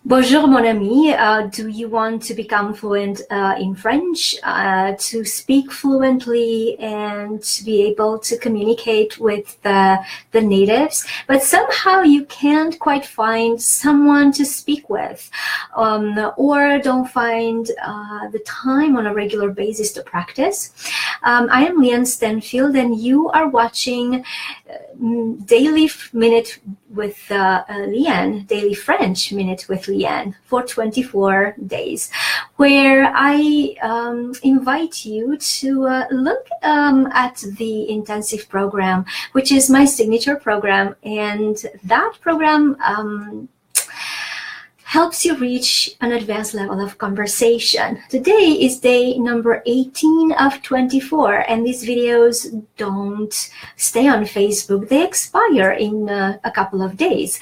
Bonjour, mon ami. Do you want to become fluent in French, to speak fluently and to be able to communicate with the natives, but somehow you can't quite find someone to speak with, or don't find the time on a regular basis to practice? I am Llyane Stanfield, and you are watching Daily Minute with Llyane, Daily French Minute with Llyane for 24 days, where I invite you to look at the intensive program, which is my signature program, and that program helps you reach an advanced level of conversation. Today is day number 18 of 24, and these videos don't stay on Facebook. They expire in a couple of days.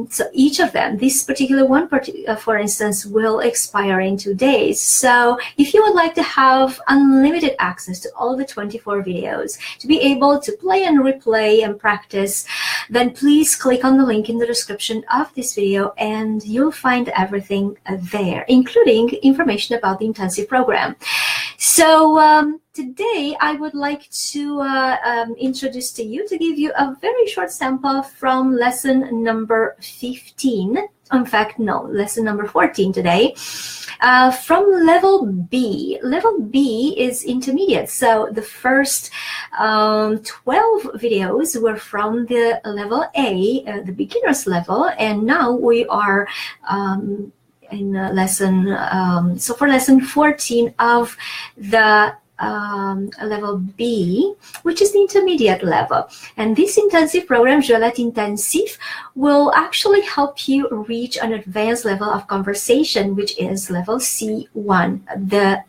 So each of them, this particular one, for instance, will expire in 2 days. So if you would like to have unlimited access to all the 24 videos, to be able to play and replay and practice, then please click on the link in the description of this video, and you'll find everything there, including information about the intensive program. So today I would like to introduce to you, to give you a very short sample from lesson number 15. In fact, no, lesson number 14 today, from level B. Level B is intermediate, so the first 12 videos were from the level A, the beginner's level, and now we are in lesson, so for lesson 14 of the level B, which is the intermediate level. And this intensive program, J'Ouellette Intensif, will actually help you reach an advanced level of conversation, which is level C1, the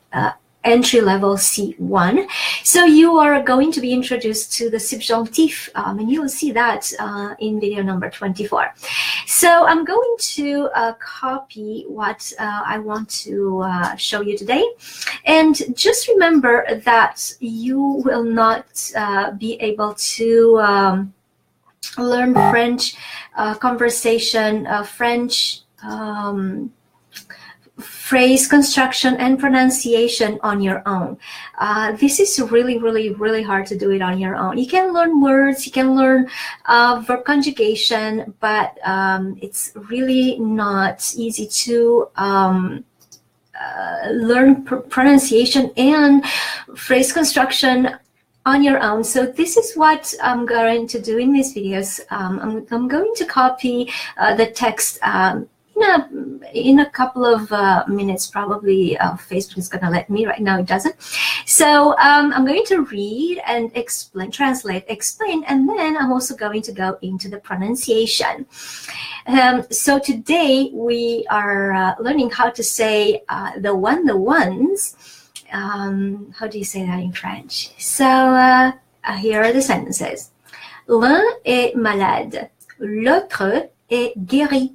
entry-level C1. So you are going to be introduced to the subjunctif, and you will see that in video number 24. So I'm going to copy what I want to show you today. And just remember that you will not be able to learn French conversation, French phrase construction and pronunciation on your own. This is really hard to do it on your own. You can learn words, you can learn verb conjugation, but it's really not easy to learn pronunciation and phrase construction on your own. So this is what I'm going to do in these videos. I'm going to copy the text in a couple of minutes, probably. Facebook is going to let me. Right now it doesn't. So I'm going to read and explain, translate, explain, and then I'm also going to go into the pronunciation. So today we are learning how to say the ones. How do you say that in French? So here are the sentences. L'un est malade, l'autre est guéri.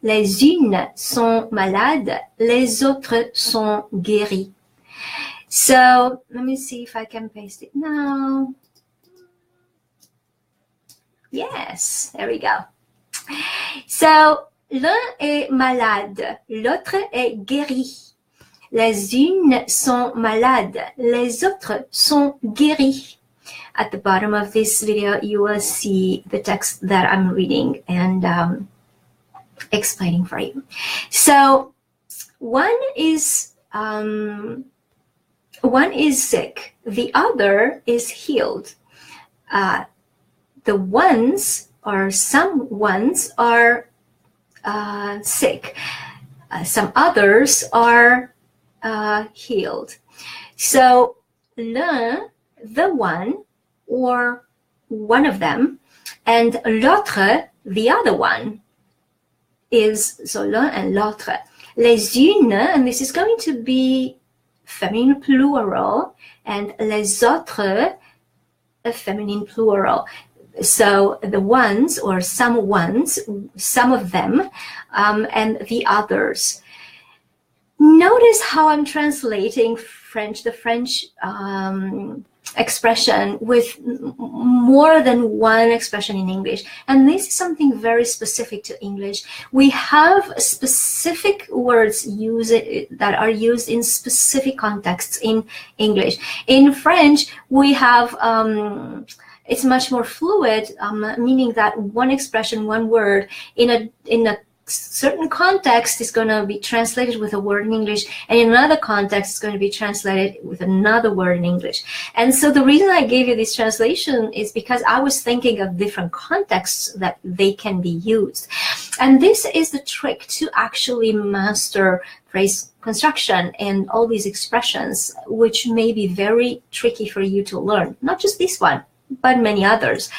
Les unes sont malades, les autres sont guéries. So let me see if I can paste it now. Yes, there we go. So l'un est malade, l'autre est guéri. Les unes sont malades, les autres sont guéries. At the bottom of this video, you will see the text that I'm reading and explaining for you. So one is sick, the other is healed. The ones, or some ones, are sick. Some others are healed. So l'un, the one, or one of them, and l'autre, the other one, is so l'un and l'autre. Les unes, and this is going to be feminine plural, and les autres, a feminine plural. So the ones, or some ones, some of them, and the others. Notice how I'm translating French, the French expression with more than one expression in English. And this is something very specific to English. We have specific words that are used in specific contexts in English. In French, we have it's much more fluid, meaning that one expression, one word in a certain context is going to be translated with a word in English, and in another context it's going to be translated with another word in English. And so the reason I gave you this translation is because I was thinking of different contexts that they can be used. And this is the trick to actually master phrase construction and all these expressions, which may be very tricky for you to learn. Not just this one, but many others.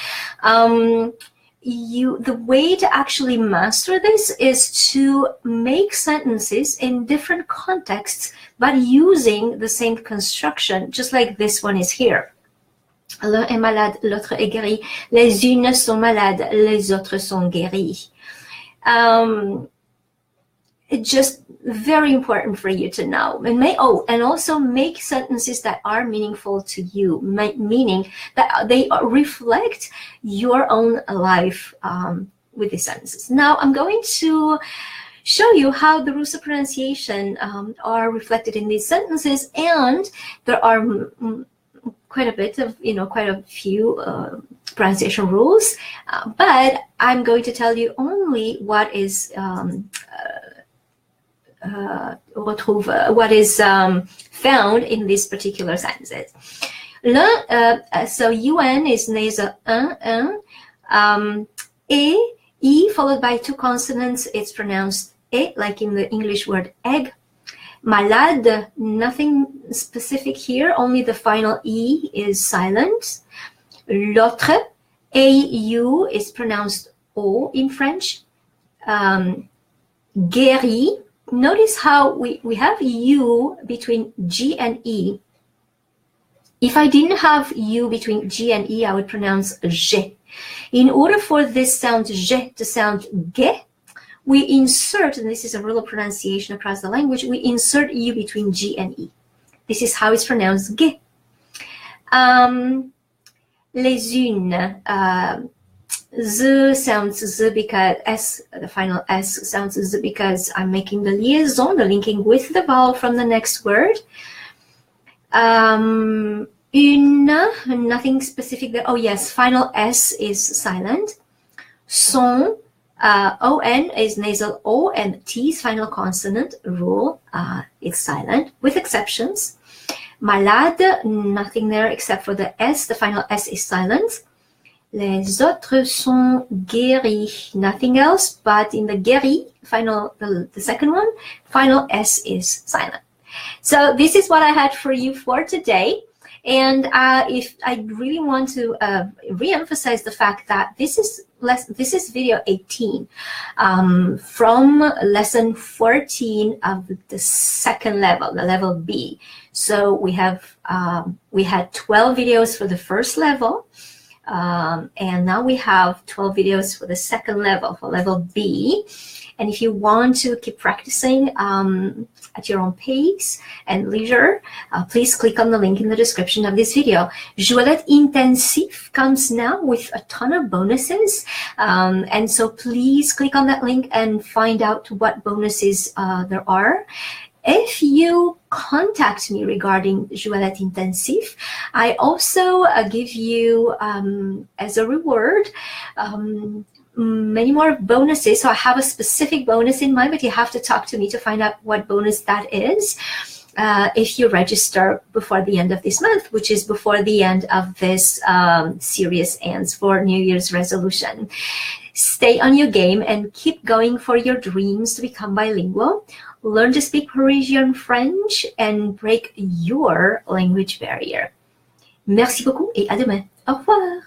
The way to actually master this is to make sentences in different contexts, but using the same construction, just like this one is here. L'un est malade, l'autre est guéri. Les unes sont malades, les autres sont guéries. It's just very important for you to know. And also make sentences that are meaningful to you, meaning that they reflect your own life with these sentences. Now I'm going to show you how the rules of pronunciation are reflected in these sentences, and there are quite a few pronunciation rules, but I'm going to tell you only what is found in these particular sentences. So UN is nasal un, e, e followed by two consonants, it's pronounced e, like in the English word egg. Malade, nothing specific here, only the final e is silent. L'autre, au is pronounced o in French. Guéri, notice how we have U between G and E. If I didn't have U between G and E, I would pronounce G. In order for this sound G to sound Ge, we insert, and this is a rule of pronunciation across the language, we insert U between G and E. This is how it's pronounced Ge. Les unes, Z sounds Z because S, the final S sounds Z because I'm making the liaison, the linking with the vowel from the next word. Une, nothing specific there. Oh yes, final S is silent. Son, ON is nasal O, and T's final consonant rule is silent, with exceptions. Malade, nothing there except for the S, the final S is silent. Les autres sont guéris, nothing else, but in the guéri, final, the second one, final S is silent. So this is what I had for you for today. And if I really want to re-emphasize the fact that this is video 18 from lesson 14 of the second level, the level B. So we had 12 videos for the first level. And now we have 12 videos for the second level, for level B. And if you want to keep practicing at your own pace and leisure, please click on the link in the description of this video. J'Ouellette Intensif comes now with a ton of bonuses. And so please click on that link and find out what bonuses there are. If you contact me regarding J'Ouellette Intensif, I also give you, as a reward, many more bonuses. So I have a specific bonus in mind, but you have to talk to me to find out what bonus that is if you register before the end of this month, which is before the end of this series ends for New Year's resolution. Stay on your game and keep going for your dreams to become bilingual. Learn to speak Parisian French and break your language barrier. Merci beaucoup et à demain. Au revoir.